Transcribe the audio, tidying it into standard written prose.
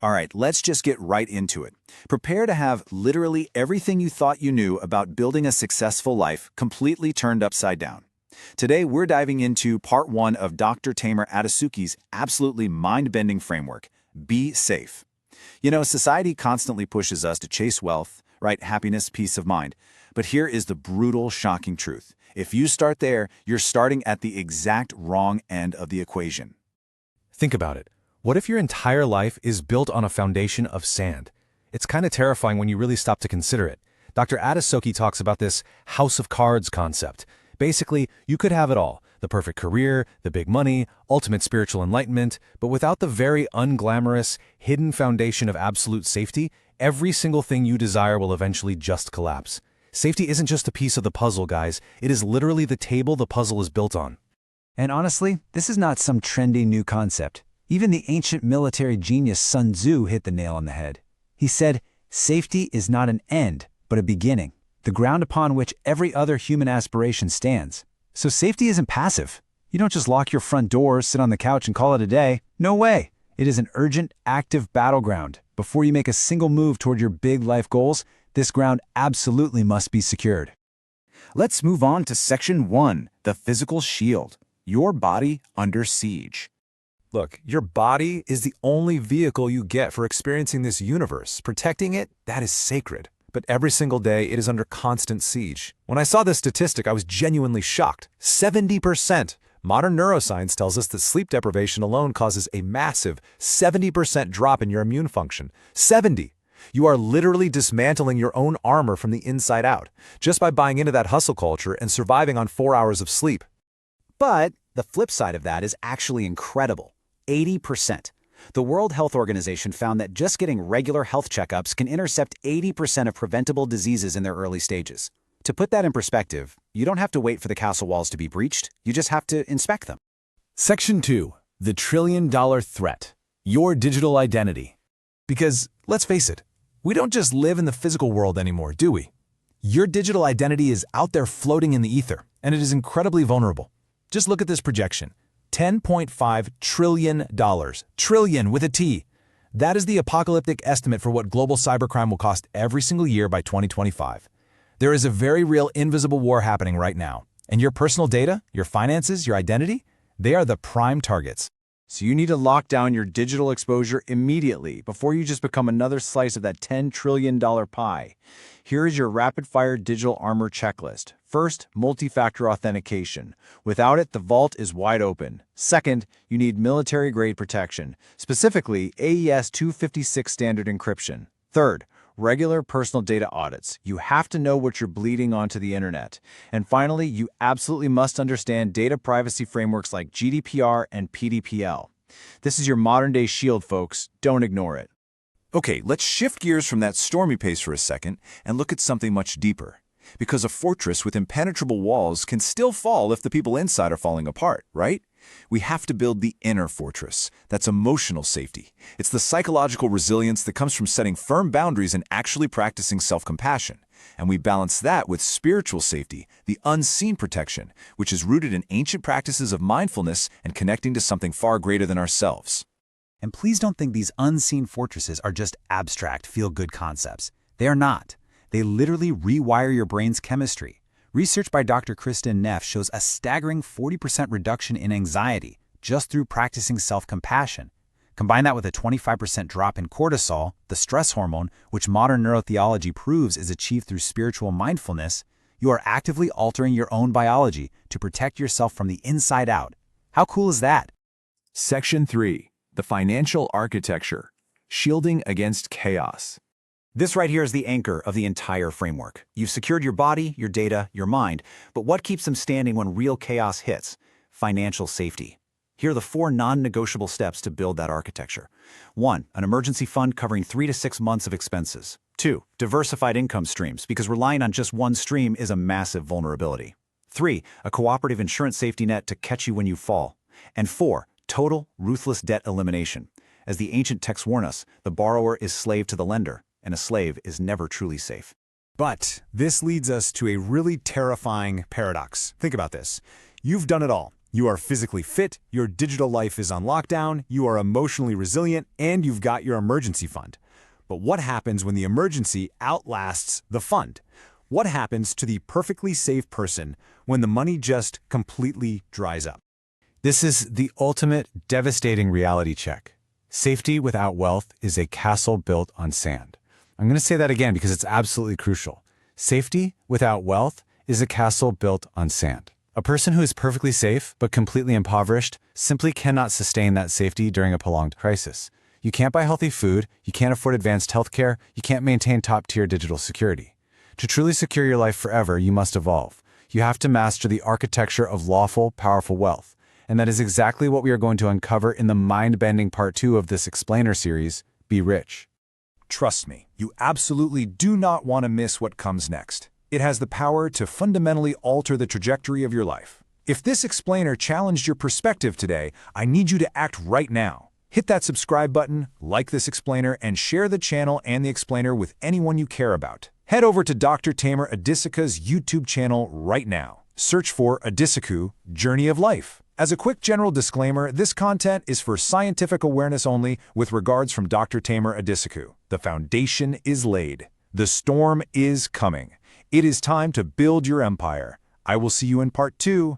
All right, let's just get right into it. Prepare to have literally everything you thought you knew about building a successful life completely turned upside down. Today, we're diving into part one of Dr. Tamer Addissouky's absolutely mind-bending framework, Be Safe. You know, society constantly pushes us to chase wealth, right? Happiness, peace of mind. But here is the brutal, shocking truth. If you start there, you're starting at the exact wrong end of the equation. Think about it. What if your entire life is built on a foundation of sand? It's kind of terrifying when you really stop to consider it. Dr. Addissouky talks about this house of cards concept. Basically, you could have it all, the perfect career, the big money, ultimate spiritual enlightenment, but without the very unglamorous, hidden foundation of absolute safety, every single thing you desire will eventually just collapse. Safety isn't just a piece of the puzzle, guys. It is literally the table the puzzle is built on. And honestly, this is not some trendy new concept. Even the ancient military genius Sun Tzu hit the nail on the head. He said, "Safety is not an end, but a beginning, the ground upon which every other human aspiration stands." So safety isn't passive. You don't just lock your front doors, sit on the couch, and call it a day. No way. It is an urgent, active battleground. Before you make a single move toward your big life goals, this ground absolutely must be secured. Let's move on to section 1, the physical shield. Your body under siege. Look, your body is the only vehicle you get for experiencing this universe. Protecting it, that is sacred. But every single day, it is under constant siege. When I saw this statistic, I was genuinely shocked. 70%! Modern neuroscience tells us that sleep deprivation alone causes a massive 70% drop in your immune function. 70! You are literally dismantling your own armor from the inside out, just by buying into that hustle culture and surviving on 4 hours of sleep. But the flip side of that is actually incredible. 80%. The World Health Organization found that just getting regular health checkups can intercept 80% of preventable diseases in their early stages. To put that in perspective, you don't have to wait for the castle walls to be breached, you just have to inspect them. Section 2. The trillion-dollar threat. Your digital identity. Because, let's face it, we don't just live in the physical world anymore, do we? Your digital identity is out there floating in the ether, and it is incredibly vulnerable. Just look at this projection. $10.5 trillion. Trillion with a T. That is the apocalyptic estimate for what global cybercrime will cost every single year by 2025. There is a very real invisible war happening right now. And your personal data, your finances, your identity, they are the prime targets. So you need to lock down your digital exposure immediately before you just become another slice of that $10 trillion pie. Here is your rapid-fire digital armor checklist. First, multi-factor authentication. Without it, the vault is wide open. Second, you need military-grade protection, specifically AES 256 standard encryption. Third, regular personal data audits. You have to know what you're bleeding onto the internet. And finally, you absolutely must understand data privacy frameworks like GDPR and PDPL. This is your modern-day shield, folks. Don't ignore it. Okay, let's shift gears from that stormy pace for a second and look at something much deeper. Because a fortress with impenetrable walls can still fall if the people inside are falling apart, right? We have to build the inner fortress. That's emotional safety. It's the psychological resilience that comes from setting firm boundaries and actually practicing self-compassion. And we balance that with spiritual safety, the unseen protection, which is rooted in ancient practices of mindfulness and connecting to something far greater than ourselves. And please don't think these unseen fortresses are just abstract, feel-good concepts. They are not. They literally rewire your brain's chemistry. Research by Dr. Kristen Neff shows a staggering 40% reduction in anxiety just through practicing self-compassion. Combine that with a 25% drop in cortisol, the stress hormone, which modern neurotheology proves is achieved through spiritual mindfulness, you are actively altering your own biology to protect yourself from the inside out. How cool is that? Section 3. The financial architecture. Shielding against chaos. This right here is the anchor of the entire framework. You've secured your body, your data, your mind, but what keeps them standing when real chaos hits? Financial safety. Here are the 4 non-negotiable steps to build that architecture. 1. An emergency fund covering 3 to 6 months of expenses. 2. Diversified income streams, because relying on just one stream is a massive vulnerability. 3. A cooperative insurance safety net to catch you when you fall. And 4. Total, ruthless debt elimination. As the ancient texts warn us, the borrower is slave to the lender, and a slave is never truly safe. But this leads us to a really terrifying paradox. Think about this. You've done it all. You are physically fit, your digital life is on lockdown, you are emotionally resilient, and you've got your emergency fund. But what happens when the emergency outlasts the fund? What happens to the perfectly safe person when the money just completely dries up? This is the ultimate devastating reality check. Safety without wealth is a castle built on sand. I'm going to say that again because it's absolutely crucial. Safety without wealth is a castle built on sand. A person who is perfectly safe but completely impoverished simply cannot sustain that safety during a prolonged crisis. You can't buy healthy food, you can't afford advanced healthcare, you can't maintain top-tier digital security. To truly secure your life forever, you must evolve. You have to master the architecture of lawful, powerful wealth. And that is exactly what we are going to uncover in the mind-bending part 2 of this explainer series, Be Rich. Trust me, you absolutely do not want to miss what comes next. It has the power to fundamentally alter the trajectory of your life. If this explainer challenged your perspective today, I need you to act right now. Hit that subscribe button, like this explainer, and share the channel and the explainer with anyone you care about. Head over to Dr. Tamer Addissouky's YouTube channel right now. Search for Addissouky, Journey of Life. As a quick general disclaimer, this content is for scientific awareness only with regards from Dr. Tamer Addissouky. The foundation is laid. The storm is coming. It is time to build your empire. I will see you in part 2.